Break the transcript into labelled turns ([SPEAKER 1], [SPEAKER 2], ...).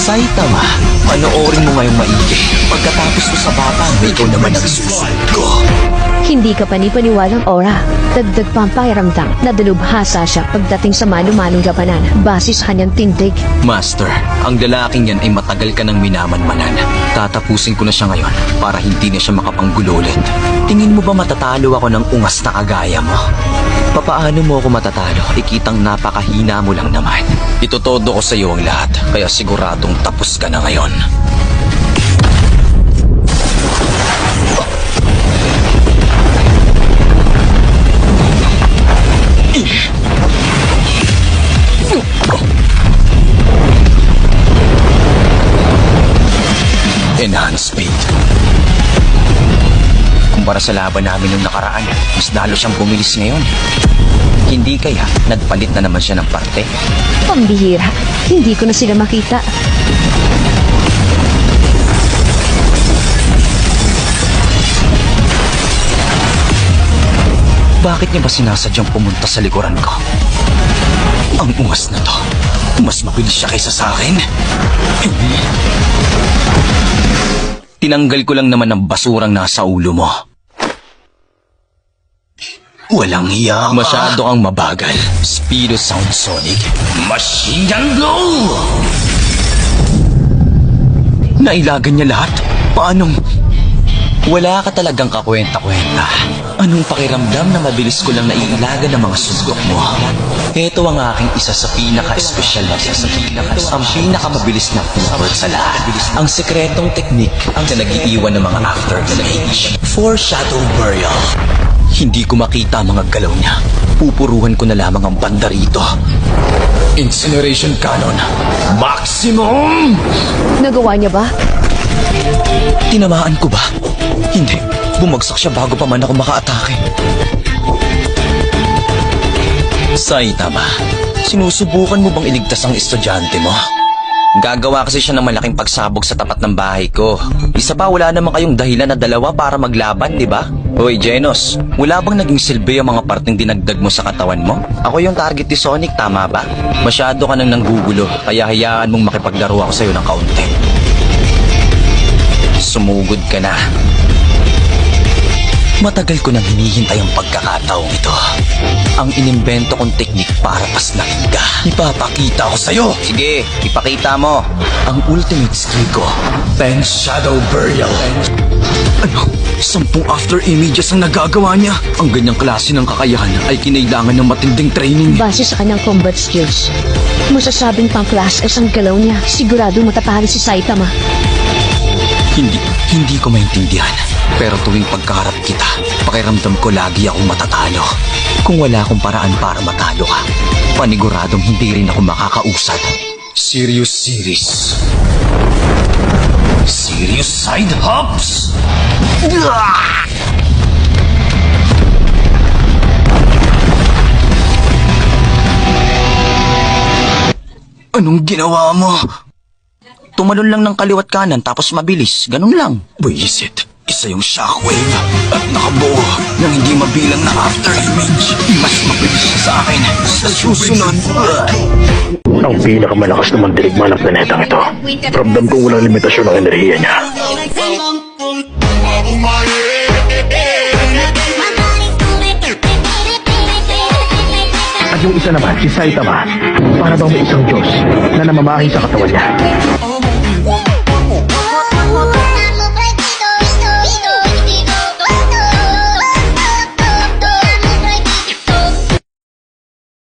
[SPEAKER 1] Saitama, panoorin mo ngayong maigi. Pagkatapos ko sa bata, ikaw naman ang susunod ko.
[SPEAKER 2] Hindi ka panipaniwalang aura. Dagdag pang pakiramdam na dalubhasa siya pagdating sa manu-manong Japanan base sa kanyang tindig.
[SPEAKER 1] Master, ang lalaking yan ay matagal ka nang minamanmanan. Tatapusin ko na siya ngayon para hindi na siya makapanggulo ulit. Tingin mo ba matatalo ako ng ungas na kagaya mo? Papaano mo ako matatalo? Ikitang napakahina mo lang naman. Itotodo ko sa iyo ang lahat, kaya siguradong tapos ka na ngayon. Enhanced speed. Kumpara sa laban namin nung nakaraan, mas lalo siyang bumilis ngayon. Hindi kaya nagpalit na naman siya ng parte?
[SPEAKER 2] Pambihira, hindi ko na sila makita.
[SPEAKER 1] Bakit niya ba sinasadyang pumunta sa likuran ko? Ang ungas na to, mas mabilis siya kaysa sa akin. Tinanggal ko lang naman ang basurang nasa ulo mo. Walang hiya ka. Masyado kang mabagal. Speedo Sound Sonic. Machine Gun Blow! Nailagan niya lahat? Paanong... Wala ka talagang kakwenta-kwenta. Anong pakiramdam na mabilis ko lang naiilagan ng mga sundok mo? Ito ang aking isa sa pinaka-espesyal na ang pinaka-mabilis na footwork sa lahat. Ang sekretong teknik ang nag-iiwan ng mga after-image. Foreshadow Burial. Hindi ko makita ang mga galaw niya. Pupuruhan ko na lamang ang banda rito. Incineration Cannon. Maximum!
[SPEAKER 2] Nagawa niya ba?
[SPEAKER 1] Tinamaan ko ba? Hindi. Bumagsak siya bago pa man ako makaatake. Saitama, sinusubukan mo bang iligtas ang estudyante mo? Gagawa kasi siya ng malaking pagsabog sa tapat ng bahay ko. Isa pa, wala naman kayong dahilan na dalawa para maglaban, di ba? Hoy, Genos, wala bang naging silbi ang mga parteng dinagdag mo sa katawan mo? Ako yung target ni Sonic, tama ba? Masyado ka nang nanggugulo, kaya hayaan mong makipaglaro ako sa'yo ng kaunti. Sumugod ka na. Matagal ko nang hinihintay ang pagkakataong ito. Ang inimbento kong teknik para paslangin ka. Ipapakita ko sa'yo. Sige, ipakita mo. Ang ultimate skill ko, 10 Shadow Burial. Ano? 10 after images ang nagagawa niya. Ang ganyang klase ng kakayahan ay kinailangan ng matinding training.
[SPEAKER 2] Base sa kanyang combat skills, masasabing pang-class S ang galaw niya. Sigurado matatalo si Saitama.
[SPEAKER 1] Hindi ko maintindihan. Pero tuwing pagkaharap kita, pakiramdam ko lagi akong matatalo. Kung wala akong paraan para matalo ka, paniguradong hindi rin ako makakausad. Serious series. Serious side hops. Anong ginawa mo? Tumalon lang ng kaliwat kanan tapos mabilis. Ganun lang. Buisit. Isa yung shockwave at nakabuo ng hindi mabilang na after image. Mas mabilis siya sa akin. Sa susunod.
[SPEAKER 3] Ang pinakamalakas na mandirigma ng planetang ito. Ramdam kong walang limitasyon ang enerhiya niya. At yung isa naman, si Saitama, para bang may isang Diyos na namamahay sa katawan niya.